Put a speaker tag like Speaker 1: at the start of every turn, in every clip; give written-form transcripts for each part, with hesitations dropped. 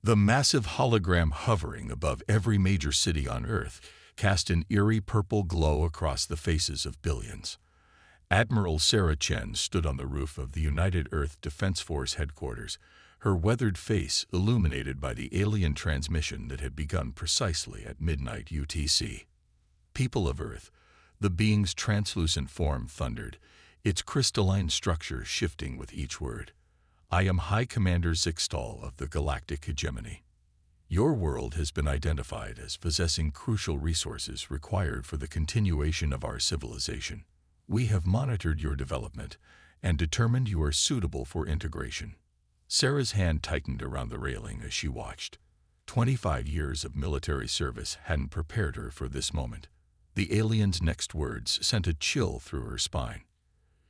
Speaker 1: The massive hologram hovering above every major city on Earth cast an eerie purple glow across the faces of billions. Admiral Sarah Chen stood on the roof of the United Earth Defense Force headquarters, her weathered face illuminated by the alien transmission that had begun precisely at midnight UTC. People of Earth, the being's translucent form thundered, its crystalline structure shifting with each word. I am High Commander Zixtal of the Galactic Hegemony. Your world has been identified as possessing crucial resources required for the continuation of our civilization. We have monitored your development and determined you are suitable for integration. Sarah's hand tightened around the railing as she watched. 25 years of military service hadn't prepared her for this moment. The alien's next words sent a chill through her spine.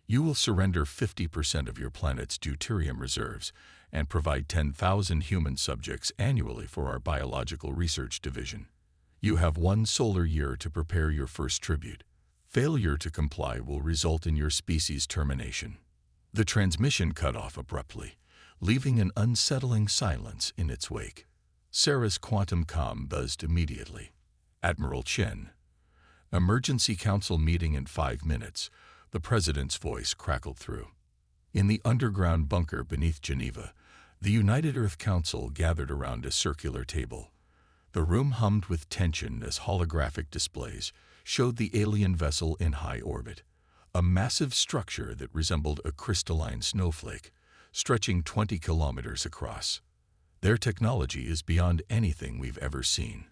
Speaker 1: You will surrender 50% of your planet's deuterium reserves and provide 10,000 human subjects annually for our biological research division. You have 1 solar year to prepare your first tribute. Failure to comply will result in your species' termination. The transmission cut off abruptly, leaving an unsettling silence in its wake. Sarah's quantum comm buzzed immediately. Admiral Chen. Emergency Council meeting in 5 minutes. The President's voice crackled through. In the underground bunker beneath Geneva, the United Earth Council gathered around a circular table. The room hummed with tension as holographic displays showed the alien vessel in high orbit, a massive structure that resembled a crystalline snowflake, stretching 20 kilometers across. Their technology is beyond anything we've ever seen,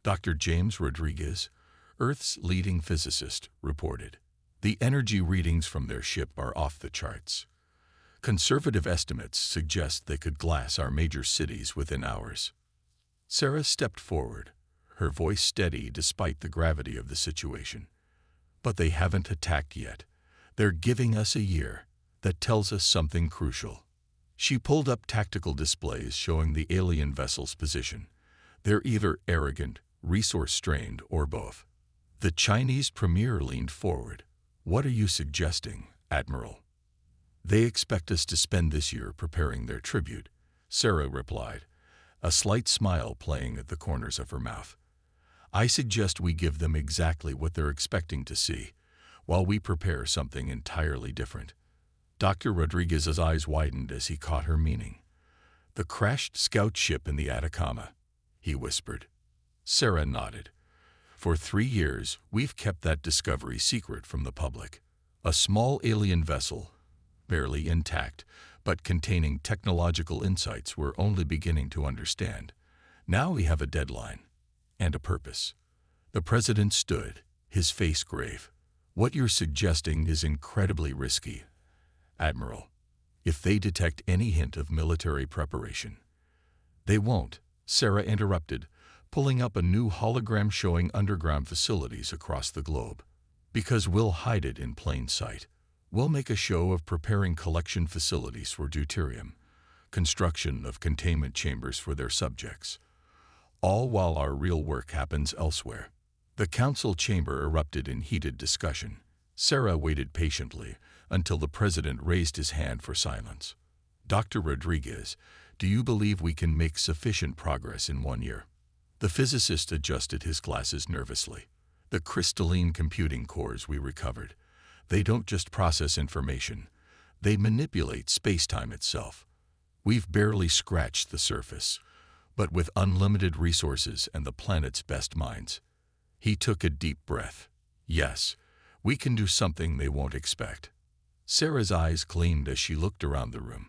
Speaker 1: Dr. James Rodriguez, Earth's leading physicist, reported. The energy readings from their ship are off the charts. Conservative estimates suggest they could glass our major cities within hours. Sarah stepped forward, her voice steady despite the gravity of the situation. But they haven't attacked yet. They're giving us a year. That tells us something crucial. She pulled up tactical displays showing the alien vessel's position. They're either arrogant, resource-strained, or both. The Chinese premier leaned forward. What are you suggesting, Admiral? They expect us to spend this year preparing their tribute, Sarah replied, a slight smile playing at the corners of her mouth. I suggest we give them exactly what they're expecting to see, while we prepare something entirely different. Dr. Rodriguez's eyes widened as he caught her meaning. The crashed scout ship in the Atacama, he whispered. Sarah nodded. For 3 years, we've kept that discovery secret from the public. A small alien vessel, barely intact, but containing technological insights we're only beginning to understand. Now we have a deadline and a purpose. The President stood, his face grave. What you're suggesting is incredibly risky, Admiral. If they detect any hint of military preparation. They won't, Sarah interrupted, pulling up a new hologram showing underground facilities across the globe. Because we'll hide it in plain sight. We'll make a show of preparing collection facilities for deuterium, construction of containment chambers for their subjects, all while our real work happens elsewhere. The council chamber erupted in heated discussion. Sarah waited patiently until the President raised his hand for silence. Dr. Rodriguez, do you believe we can make sufficient progress in 1 year? The physicist adjusted his glasses nervously. The crystalline computing cores we recovered. They don't just process information. They manipulate space-time itself. We've barely scratched the surface, but with unlimited resources and the planet's best minds. He took a deep breath. Yes, we can do something they won't expect. Sarah's eyes gleamed as she looked around the room.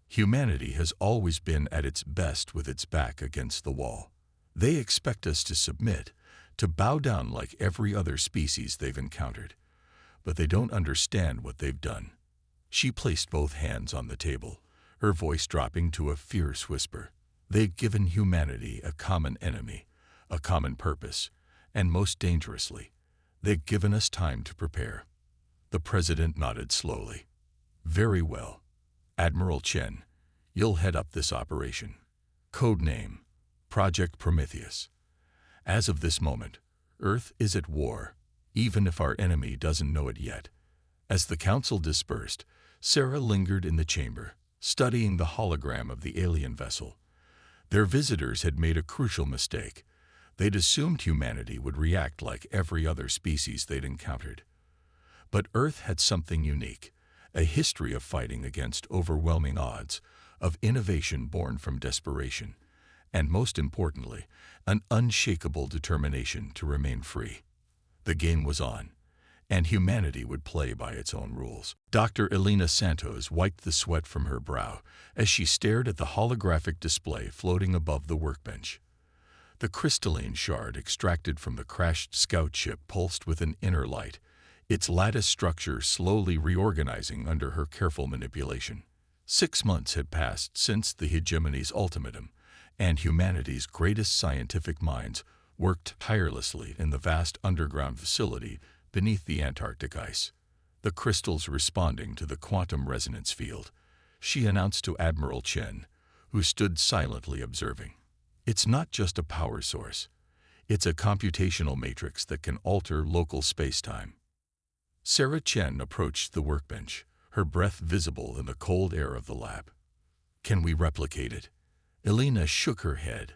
Speaker 1: Humanity has always been at its best with its back against the wall. They expect us to submit, to bow down like every other species they've encountered. But they don't understand what they've done. She placed both hands on the table, her voice dropping to a fierce whisper. They've given humanity a common enemy, a common purpose, and most dangerously, they've given us time to prepare. The President nodded slowly. Very well. Admiral Chen, you'll head up this operation. Code name, Project Prometheus. As of this moment, Earth is at war, even if our enemy doesn't know it yet. As the council dispersed, Sarah lingered in the chamber, studying the hologram of the alien vessel. Their visitors had made a crucial mistake. They'd assumed humanity would react like every other species they'd encountered. But Earth had something unique, a history of fighting against overwhelming odds, of innovation born from desperation, and most importantly, an unshakable determination to remain free. The game was on, and humanity would play by its own rules. Dr. Elena Santos wiped the sweat from her brow as she stared at the holographic display floating above the workbench. The crystalline shard extracted from the crashed scout ship pulsed with an inner light, its lattice structure slowly reorganizing under her careful manipulation. 6 months had passed since the hegemony's ultimatum, and humanity's greatest scientific minds worked tirelessly in the vast underground facility beneath the Antarctic ice. The crystals responding to the quantum resonance field, she announced to Admiral Chen, who stood silently observing. It's not just a power source. It's a computational matrix that can alter local space-time. Sarah Chen approached the workbench, her breath visible in the cold air of the lab. Can we replicate it? Elena shook her head.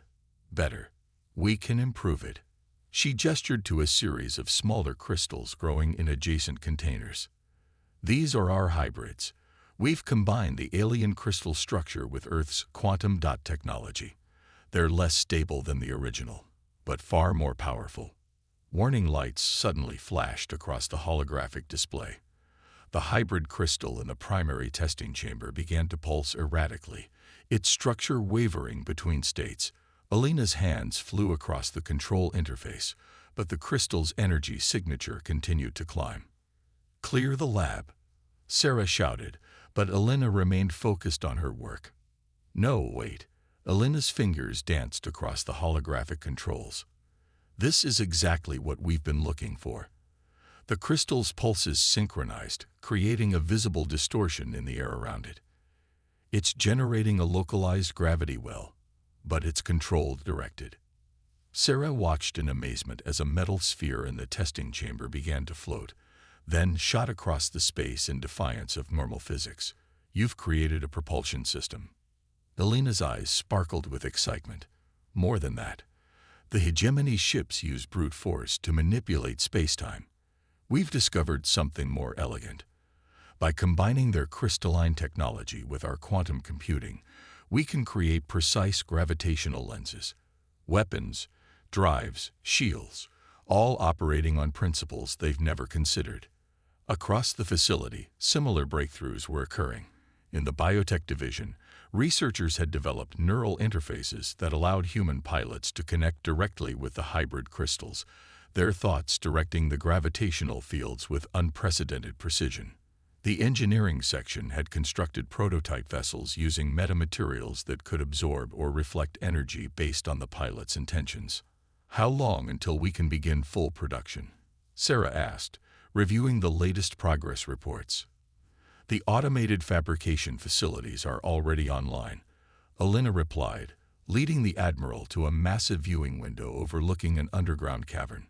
Speaker 1: Better. We can improve it. She gestured to a series of smaller crystals growing in adjacent containers. These are our hybrids. We've combined the alien crystal structure with Earth's quantum dot technology. They're less stable than the original, but far more powerful. Warning lights suddenly flashed across the holographic display. The hybrid crystal in the primary testing chamber began to pulse erratically, its structure wavering between states. Elena's hands flew across the control interface, but the crystal's energy signature continued to climb. Clear the lab, Sarah shouted, but Elena remained focused on her work. No, wait. Elena's fingers danced across the holographic controls. This is exactly what we've been looking for. The crystal's pulses synchronized, creating a visible distortion in the air around it. It's generating a localized gravity well, but it's controlled directed. Sarah watched in amazement as a metal sphere in the testing chamber began to float, then shot across the space in defiance of normal physics. You've created a propulsion system. Elena's eyes sparkled with excitement. More than that, the hegemony ships use brute force to manipulate space-time. We've discovered something more elegant. By combining their crystalline technology with our quantum computing, we can create precise gravitational lenses, weapons, drives, shields, all operating on principles they've never considered. Across the facility, similar breakthroughs were occurring. In the biotech division, researchers had developed neural interfaces that allowed human pilots to connect directly with the hybrid crystals, their thoughts directing the gravitational fields with unprecedented precision. The engineering section had constructed prototype vessels using metamaterials that could absorb or reflect energy based on the pilot's intentions. How long until we can begin full production? Sarah asked, reviewing the latest progress reports. The automated fabrication facilities are already online, Elena replied, leading the Admiral to a massive viewing window overlooking an underground cavern.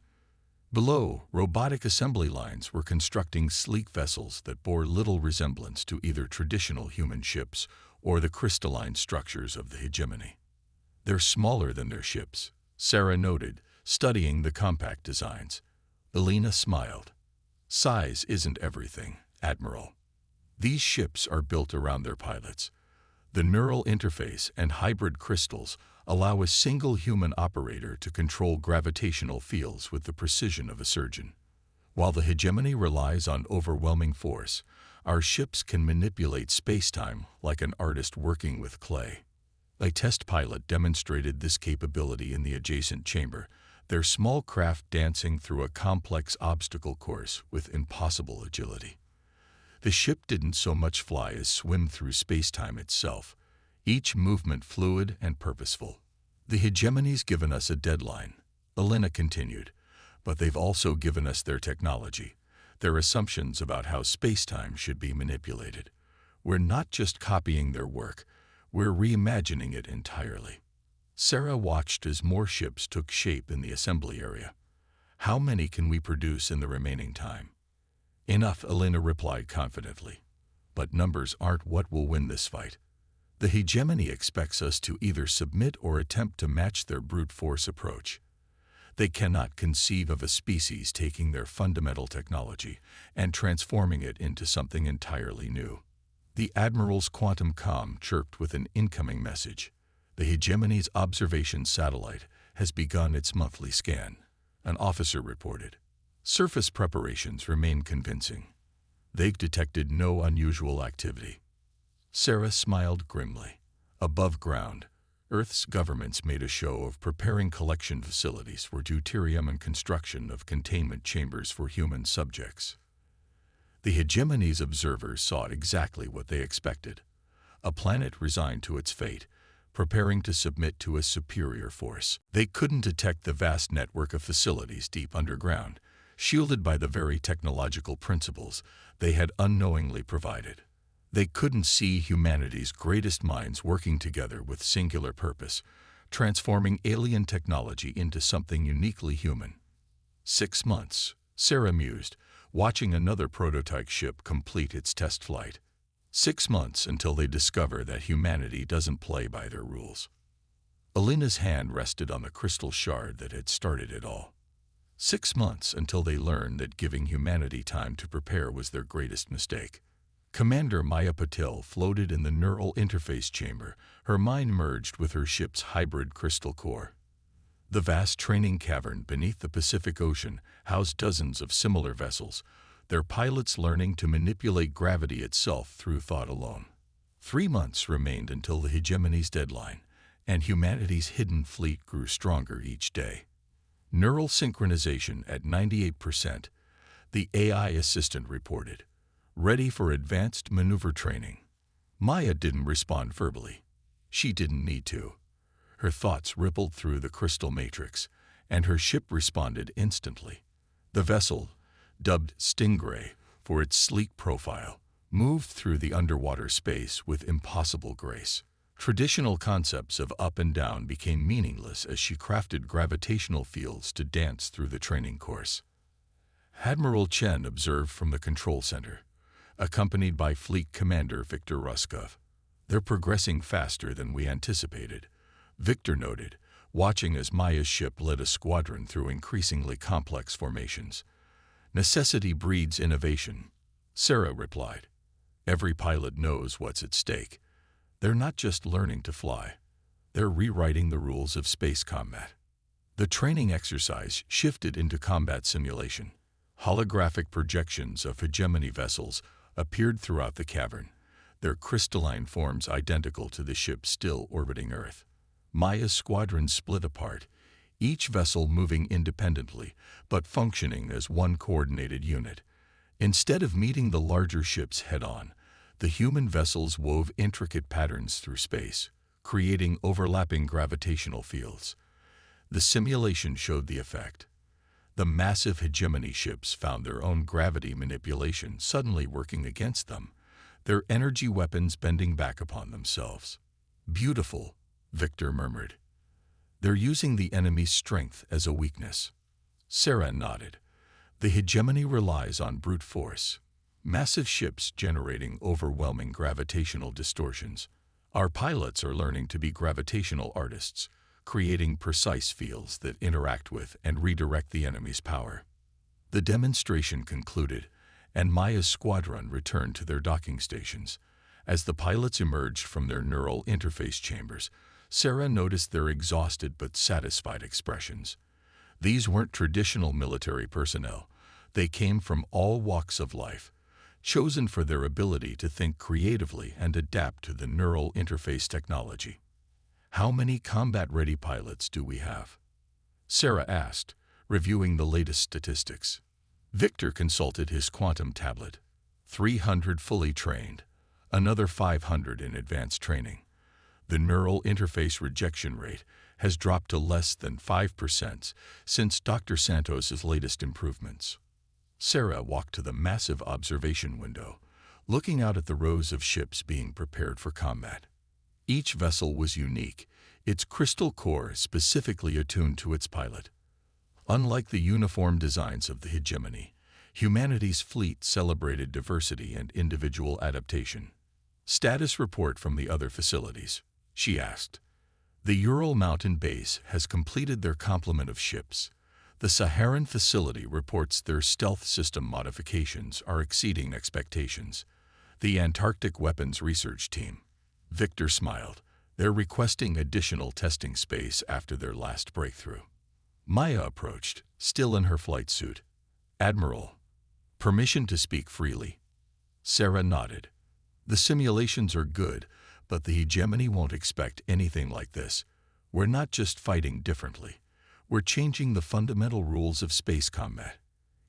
Speaker 1: Below, robotic assembly lines were constructing sleek vessels that bore little resemblance to either traditional human ships or the crystalline structures of the hegemony. They're smaller than their ships, Sarah noted, studying the compact designs. Elena smiled. Size isn't everything, Admiral. These ships are built around their pilots. The neural interface and hybrid crystals allow a single human operator to control gravitational fields with the precision of a surgeon. While the hegemony relies on overwhelming force, our ships can manipulate space-time like an artist working with clay. A test pilot demonstrated this capability in the adjacent chamber, their small craft dancing through a complex obstacle course with impossible agility. The ship didn't so much fly as swim through space-time itself, each movement fluid and purposeful. The hegemony's given us a deadline, Elena continued, but they've also given us their technology, their assumptions about how space-time should be manipulated. We're not just copying their work, we're reimagining it entirely. Sarah watched as more ships took shape in the assembly area. How many can we produce in the remaining time? Enough, Elena replied confidently. But numbers aren't what will win this fight. The hegemony expects us to either submit or attempt to match their brute force approach. They cannot conceive of a species taking their fundamental technology and transforming it into something entirely new. The Admiral's quantum comm chirped with an incoming message. The hegemony's observation satellite has begun its monthly scan, an officer reported. Surface preparations remain convincing. They've detected no unusual activity. Sarah smiled grimly. Above ground, Earth's governments made a show of preparing collection facilities for deuterium and construction of containment chambers for human subjects. The hegemony's observers saw exactly what they expected. A planet resigned to its fate, preparing to submit to a superior force. They couldn't detect the vast network of facilities deep underground, shielded by the very technological principles they had unknowingly provided. They couldn't see humanity's greatest minds working together with singular purpose, transforming alien technology into something uniquely human. 6 months, Sarah mused, watching another prototype ship complete its test flight. 6 months until they discover that humanity doesn't play by their rules. Alina's hand rested on the crystal shard that had started it all. 6 months until they learned that giving humanity time to prepare was their greatest mistake. Commander Maya Patil floated in the neural interface chamber, her mind merged with her ship's hybrid crystal core. The vast training cavern beneath the Pacific Ocean housed dozens of similar vessels, their pilots learning to manipulate gravity itself through thought alone. 3 months remained until the hegemony's deadline, and humanity's hidden fleet grew stronger each day. Neural synchronization at 98%, the AI assistant reported. Ready for advanced maneuver training. Maya didn't respond verbally. She didn't need to. Her thoughts rippled through the crystal matrix, and her ship responded instantly. The vessel, dubbed Stingray for its sleek profile, moved through the underwater space with impossible grace. Traditional concepts of up and down became meaningless as she crafted gravitational fields to dance through the training course. Admiral Chen observed from the control center, accompanied by Fleet Commander Victor Ruskov. They're progressing faster than we anticipated, Victor noted, watching as Maya's ship led a squadron through increasingly complex formations. Necessity breeds innovation, Sarah replied. Every pilot knows what's at stake. They're not just learning to fly. They're rewriting the rules of space combat. The training exercise shifted into combat simulation. Holographic projections of hegemony vessels appeared throughout the cavern, their crystalline forms identical to the ship still orbiting Earth. Maya's squadron split apart, each vessel moving independently but functioning as one coordinated unit. Instead of meeting the larger ships head-on, the human vessels wove intricate patterns through space, creating overlapping gravitational fields. The simulation showed the effect. The massive hegemony ships found their own gravity manipulation suddenly working against them, their energy weapons bending back upon themselves. Beautiful, Victor murmured. They're using the enemy's strength as a weakness. Sarah nodded. The hegemony relies on brute force. Massive ships generating overwhelming gravitational distortions. Our pilots are learning to be gravitational artists, creating precise fields that interact with and redirect the enemy's power. The demonstration concluded, and Maya's squadron returned to their docking stations. As the pilots emerged from their neural interface chambers, Sarah noticed their exhausted but satisfied expressions. These weren't traditional military personnel. They came from all walks of life, chosen for their ability to think creatively and adapt to the neural interface technology. How many combat-ready pilots do we have? Sarah asked, reviewing the latest statistics. Victor consulted his quantum tablet. 300 fully trained, another 500 in advanced training. The neural interface rejection rate has dropped to less than 5% since Dr. Santos's latest improvements. Sarah walked to the massive observation window, looking out at the rows of ships being prepared for combat. Each vessel was unique, its crystal core specifically attuned to its pilot. Unlike the uniform designs of the hegemony, humanity's fleet celebrated diversity and individual adaptation. Status report from the other facilities, she asked. The Ural Mountain Base has completed their complement of ships. The Saharan facility reports their stealth system modifications are exceeding expectations. The Antarctic Weapons Research Team. Victor smiled. They're requesting additional testing space after their last breakthrough. Maya approached, still in her flight suit. Admiral, permission to speak freely. Sarah nodded. The simulations are good, but the hegemony won't expect anything like this. We're not just fighting differently. We're changing the fundamental rules of space combat.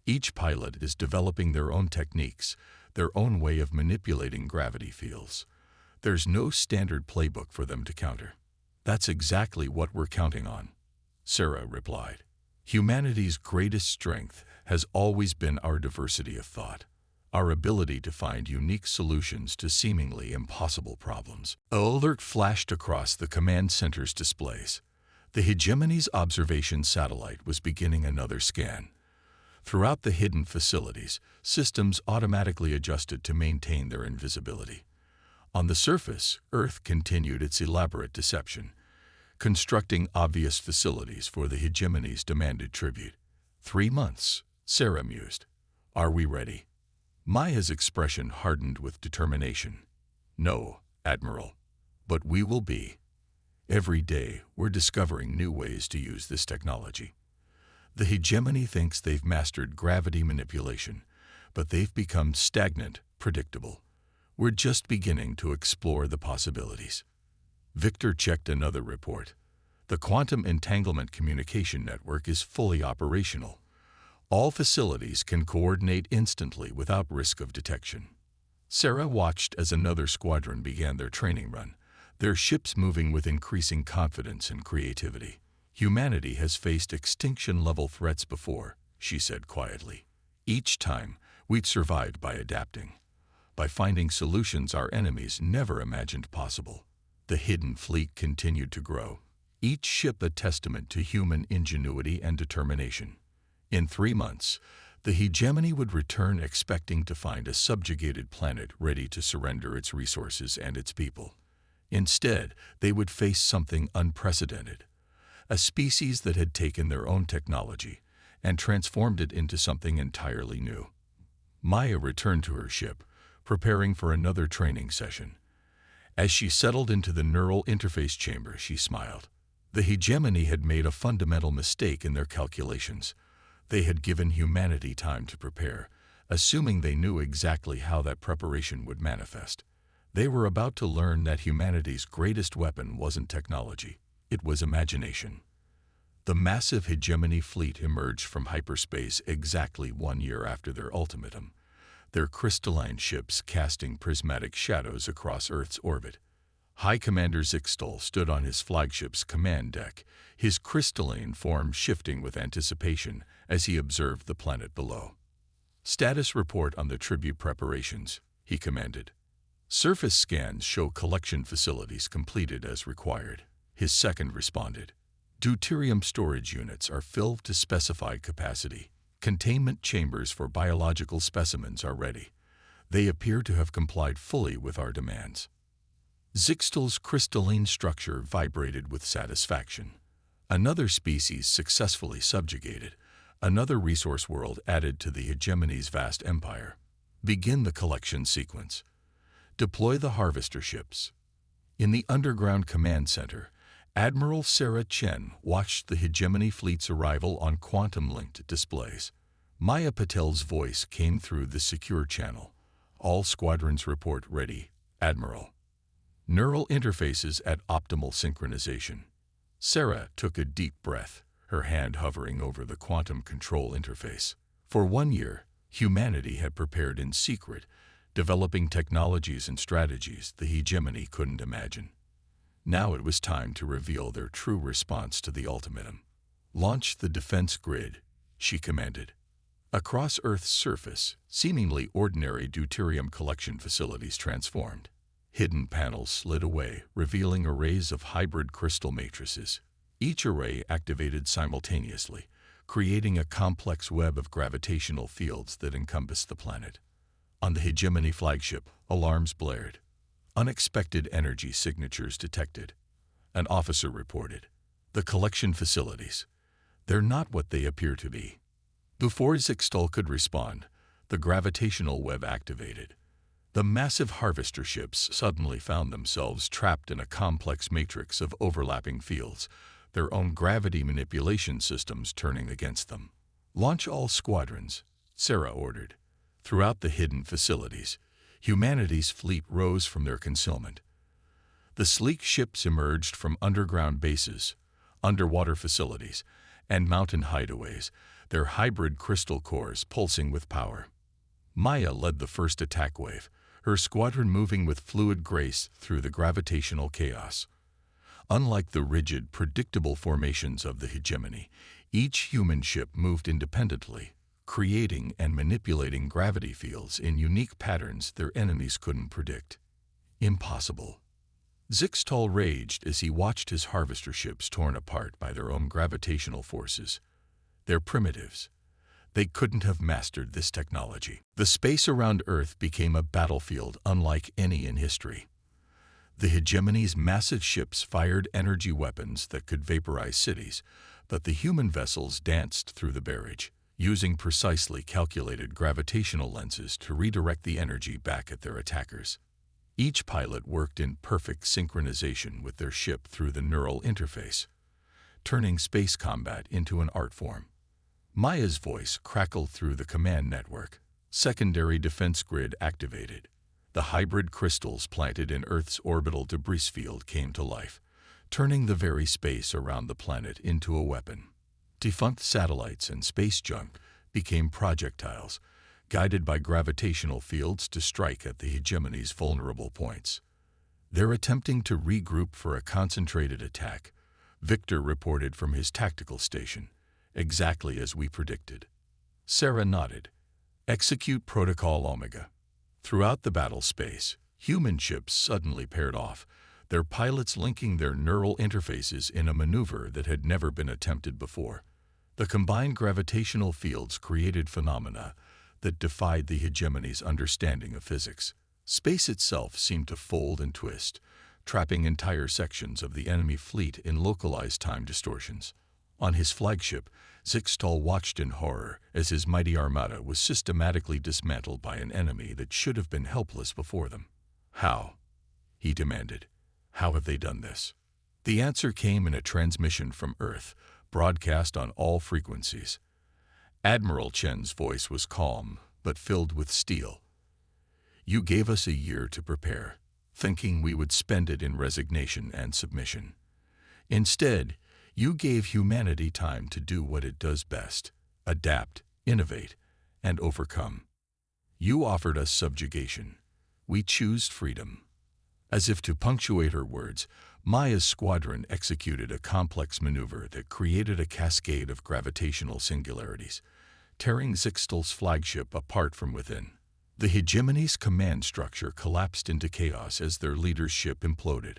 Speaker 1: Each pilot is developing their own techniques, their own way of manipulating gravity fields. There's no standard playbook for them to counter. That's exactly what we're counting on, Sarah replied. Humanity's greatest strength has always been our diversity of thought, our ability to find unique solutions to seemingly impossible problems. An alert flashed across the command center's displays. The hegemony's observation satellite was beginning another scan. Throughout the hidden facilities, systems automatically adjusted to maintain their invisibility. On the surface, Earth continued its elaborate deception, constructing obvious facilities for the hegemony's demanded tribute. 3 months, Sarah mused. Are we ready? Maya's expression hardened with determination. No, Admiral, but we will be. Every day, we're discovering new ways to use this technology. The hegemony thinks they've mastered gravity manipulation, but they've become stagnant, predictable. We're just beginning to explore the possibilities. Victor checked another report. The Quantum Entanglement Communication Network is fully operational. All facilities can coordinate instantly without risk of detection. Sarah watched as another squadron began their training run, their ships moving with increasing confidence and creativity. Humanity has faced extinction-level threats before, she said quietly. Each time, we've survived by adapting, by finding solutions our enemies never imagined possible. The hidden fleet continued to grow, each ship a testament to human ingenuity and determination. In 3 months, the hegemony would return expecting to find a subjugated planet ready to surrender its resources and its people. Instead, they would face something unprecedented, a species that had taken their own technology and transformed it into something entirely new. Maya returned to her ship, preparing for another training session. As she settled into the neural interface chamber, she smiled. The hegemony had made a fundamental mistake in their calculations. They had given humanity time to prepare, assuming they knew exactly how that preparation would manifest. They were about to learn that humanity's greatest weapon wasn't technology, it was imagination. The massive hegemony fleet emerged from hyperspace exactly 1 year after their ultimatum, their crystalline ships casting prismatic shadows across Earth's orbit. High Commander Zixtal stood on his flagship's command deck, his crystalline form shifting with anticipation as he observed the planet below. Status report on the tribute preparations, he commanded. Surface scans show collection facilities completed as required. His second responded. Deuterium storage units are filled to specified capacity. Containment chambers for biological specimens are ready. They appear to have complied fully with our demands. Zixtal's crystalline structure vibrated with satisfaction. Another species successfully subjugated, another resource world added to the hegemony's vast empire. Begin the collection sequence. Deploy the harvester ships. In the underground command center, Admiral Sarah Chen watched the hegemony fleet's arrival on quantum-linked displays. Maya Patel's voice came through the secure channel. All squadrons report ready, Admiral. Neural interfaces at optimal synchronization. Sarah took a deep breath, her hand hovering over the quantum control interface. For 1 year, humanity had prepared in secret, developing technologies and strategies the hegemony couldn't imagine. Now it was time to reveal their true response to the ultimatum. Launch the defense grid, she commanded. Across Earth's surface, seemingly ordinary deuterium collection facilities transformed. Hidden panels slid away, revealing arrays of hybrid crystal matrices. Each array activated simultaneously, creating a complex web of gravitational fields that encompassed the planet. On the hegemony flagship, alarms blared. Unexpected energy signatures detected. An officer reported. The collection facilities. They're not what they appear to be. Before Zixtal could respond, the gravitational web activated. The massive harvester ships suddenly found themselves trapped in a complex matrix of overlapping fields, their own gravity manipulation systems turning against them. Launch all squadrons, Sarah ordered. Throughout the hidden facilities, humanity's fleet rose from their concealment. The sleek ships emerged from underground bases, underwater facilities, and mountain hideaways, their hybrid crystal cores pulsing with power. Maya led the first attack wave, her squadron moving with fluid grace through the gravitational chaos. Unlike the rigid, predictable formations of the hegemony, each human ship moved independently, creating and manipulating gravity fields in unique patterns their enemies couldn't predict. Impossible. Zixtal raged as he watched his harvester ships torn apart by their own gravitational forces. They're primitives. They couldn't have mastered this technology. The space around Earth became a battlefield unlike any in history. The hegemony's massive ships fired energy weapons that could vaporize cities, but the human vessels danced through the barrage, using precisely calculated gravitational lenses to redirect the energy back at their attackers. Each pilot worked in perfect synchronization with their ship through the neural interface, turning space combat into an art form. Maya's voice crackled through the command network. Secondary defense grid activated. The hybrid crystals planted in Earth's orbital debris field came to life, turning the very space around the planet into a weapon. Defunct satellites and space junk became projectiles, guided by gravitational fields to strike at the hegemony's vulnerable points. They're attempting to regroup for a concentrated attack, Victor reported from his tactical station, exactly as we predicted. Sarah nodded. Execute Protocol Omega. Throughout the battle space, human ships suddenly paired off, their pilots linking their neural interfaces in a maneuver that had never been attempted before. The combined gravitational fields created phenomena that defied the hegemony's understanding of physics. Space itself seemed to fold and twist, trapping entire sections of the enemy fleet in localized time distortions. On his flagship, Zixtal watched in horror as his mighty armada was systematically dismantled by an enemy that should have been helpless before them. How? He demanded. How have they done this? The answer came in a transmission from Earth, broadcast on all frequencies. Admiral Chen's voice was calm, but filled with steel. You gave us a year to prepare, thinking we would spend it in resignation and submission. Instead, you gave humanity time to do what it does best: adapt, innovate, and overcome. You offered us subjugation. We choose freedom. As if to punctuate her words, Maya's squadron executed a complex maneuver that created a cascade of gravitational singularities, tearing Zixtal's flagship apart from within. The hegemony's command structure collapsed into chaos as their leader's ship imploded.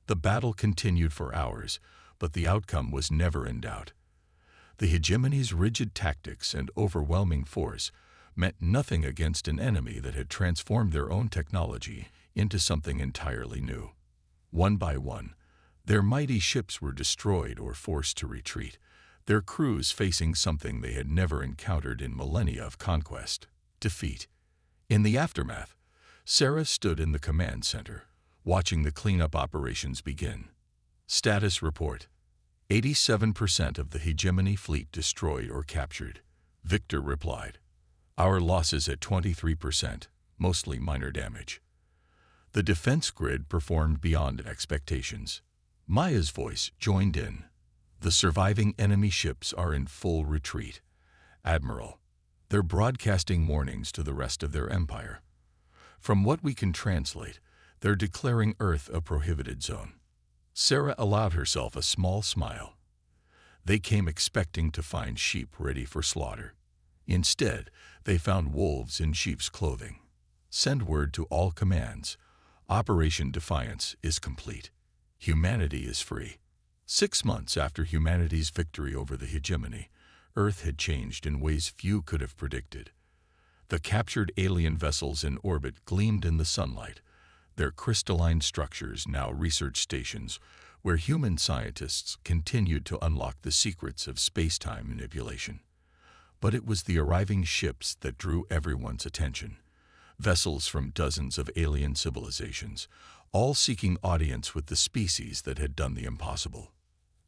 Speaker 1: The battle continued for hours, but the outcome was never in doubt. The hegemony's rigid tactics and overwhelming force meant nothing against an enemy that had transformed their own technology into something entirely new. One by one, their mighty ships were destroyed or forced to retreat, their crews facing something they had never encountered in millennia of conquest: defeat. In the aftermath, Sarah stood in the command center, watching the cleanup operations begin. Status report: 87% of the hegemony fleet destroyed or captured. Victor replied. Our losses at 23%, mostly minor damage. The defense grid performed beyond expectations. Maya's voice joined in. The surviving enemy ships are in full retreat. Admiral, they're broadcasting warnings to the rest of their empire. From what we can translate, they're declaring Earth a prohibited zone. Sarah allowed herself a small smile. They came expecting to find sheep ready for slaughter. Instead, they found wolves in sheep's clothing. Send word to all commands. Operation Defiance is complete. Humanity is free. 6 months after humanity's victory over the hegemony, Earth had changed in ways few could have predicted. The captured alien vessels in orbit gleamed in the sunlight, their crystalline structures now research stations where human scientists continued to unlock the secrets of space-time manipulation. But it was the arriving ships that drew everyone's attention. Vessels from dozens of alien civilizations, all seeking audience with the species that had done the impossible.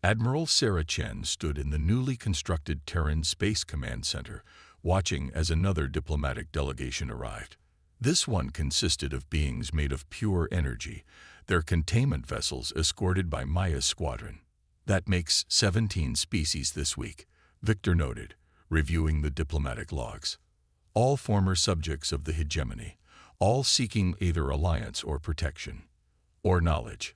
Speaker 1: Admiral Sarah Chen stood in the newly constructed Terran Space Command Center, watching as another diplomatic delegation arrived. This one consisted of beings made of pure energy, their containment vessels escorted by Maya's squadron. That makes 17 species this week, Victor noted, reviewing the diplomatic logs. All former subjects of the hegemony, all seeking either alliance or protection. Or knowledge,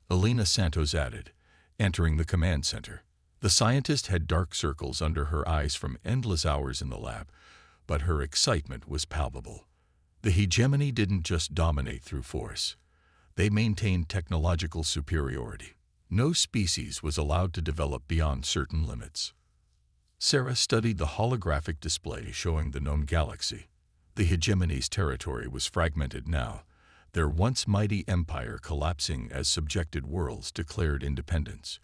Speaker 1: Elena Santos added, entering the command center. The scientist had dark circles under her eyes from endless hours in the lab, but her excitement was palpable. The hegemony didn't just dominate through force. They maintained technological superiority. No species was allowed to develop beyond certain limits. Sarah studied the holographic display showing the known galaxy. The hegemony's territory was fragmented now, their once mighty empire collapsing as subjected worlds declared independence.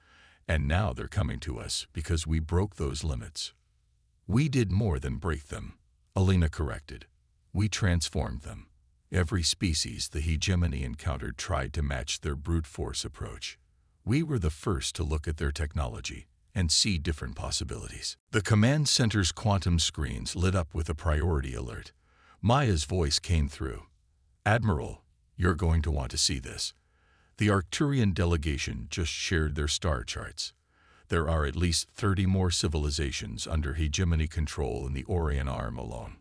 Speaker 1: And now they're coming to us because we broke those limits. We did more than break them, Elena corrected. We transformed them. Every species the hegemony encountered tried to match their brute force approach. We were the first to look at their technology and see different possibilities. The command center's quantum screens lit up with a priority alert. Maya's voice came through. Admiral, you're going to want to see this. The Arcturian delegation just shared their star charts. There are at least 30 more civilizations under hegemony control in the Orion Arm alone.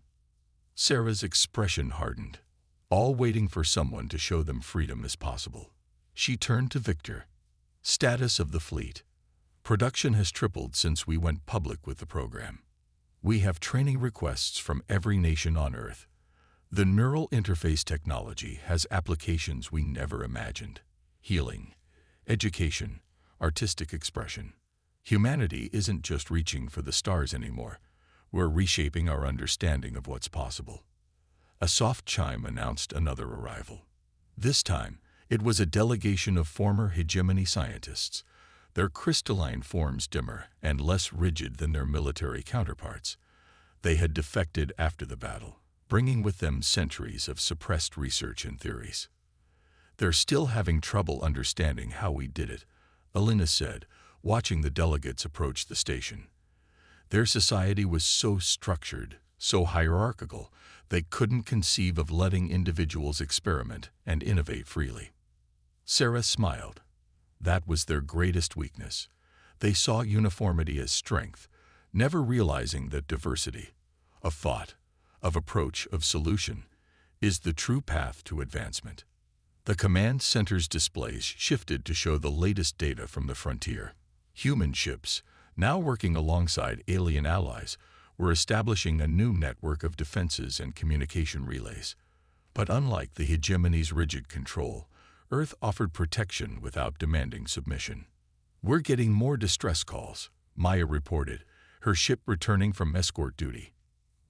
Speaker 1: Sarah's expression hardened, all waiting for someone to show them freedom is possible. She turned to Victor. Status of the fleet. Production has tripled since we went public with the program. We have training requests from every nation on Earth. The neural interface technology has applications we never imagined. Healing, education, artistic expression. Humanity isn't just reaching for the stars anymore. We're reshaping our understanding of what's possible. A soft chime announced another arrival. This time, it was a delegation of former hegemony scientists, their crystalline forms dimmer and less rigid than their military counterparts. They had defected after the battle, bringing with them centuries of suppressed research and theories. They're still having trouble understanding how we did it, Elena said, watching the delegates approach the station. Their society was so structured, so hierarchical, they couldn't conceive of letting individuals experiment and innovate freely. Sarah smiled. That was their greatest weakness. They saw uniformity as strength, never realizing that diversity, of thought, of approach, of solution, is the true path to advancement. The command center's displays shifted to show the latest data from the frontier. Human ships, now working alongside alien allies, were establishing a new network of defenses and communication relays. But unlike the hegemony's rigid control, Earth offered protection without demanding submission. We're getting more distress calls, Maya reported, her ship returning from escort duty.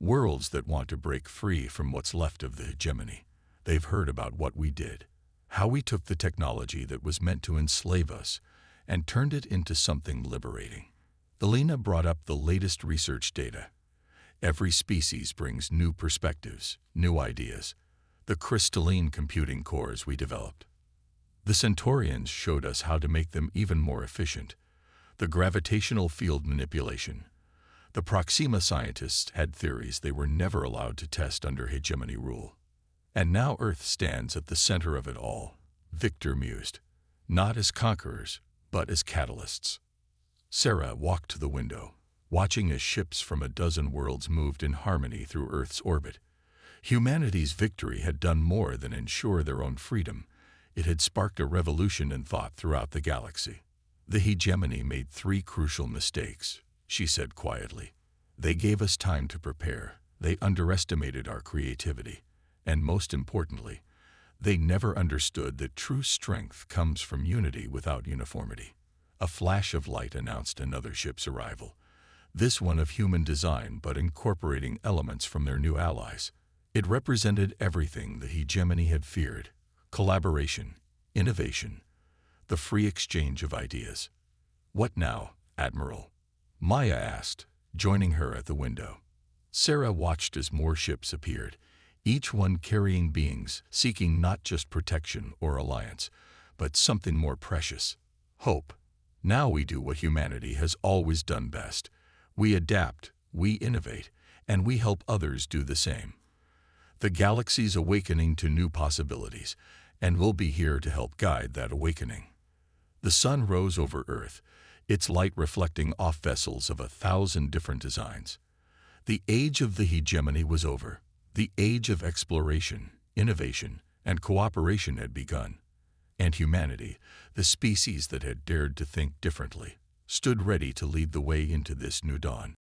Speaker 1: Worlds that want to break free from what's left of the hegemony. They've heard about what we did, how we took the technology that was meant to enslave us and turned it into something liberating. Elena brought up the latest research data. Every species brings new perspectives, new ideas. The crystalline computing cores we developed. The Centaurians showed us how to make them even more efficient. The gravitational field manipulation. The Proxima scientists had theories they were never allowed to test under hegemony rule. And now Earth stands at the center of it all, Victor mused, not as conquerors, but as catalysts. Sarah walked to the window, watching as ships from a dozen worlds moved in harmony through Earth's orbit. Humanity's victory had done more than ensure their own freedom. It had sparked a revolution in thought throughout the galaxy. The hegemony made 3 crucial mistakes, she said quietly. They gave us time to prepare. They underestimated our creativity. And most importantly, they never understood that true strength comes from unity without uniformity. A flash of light announced another ship's arrival. This one of human design but incorporating elements from their new allies. It represented everything the hegemony had feared. collaboration, innovation, the free exchange of ideas. "What now, Admiral?" Maya asked, joining her at the window. Sarah watched as more ships appeared, each one carrying beings seeking not just protection or alliance, but something more precious: hope. "Now we do what humanity has always done best. We adapt, we innovate, and we help others do the same. The galaxy's awakening to new possibilities, and we'll be here to help guide that awakening." The sun rose over Earth, its light reflecting off vessels of 1,000 different designs. The age of the hegemony was over. The age of exploration, innovation, and cooperation had begun. And humanity, the species that had dared to think differently, stood ready to lead the way into this new dawn.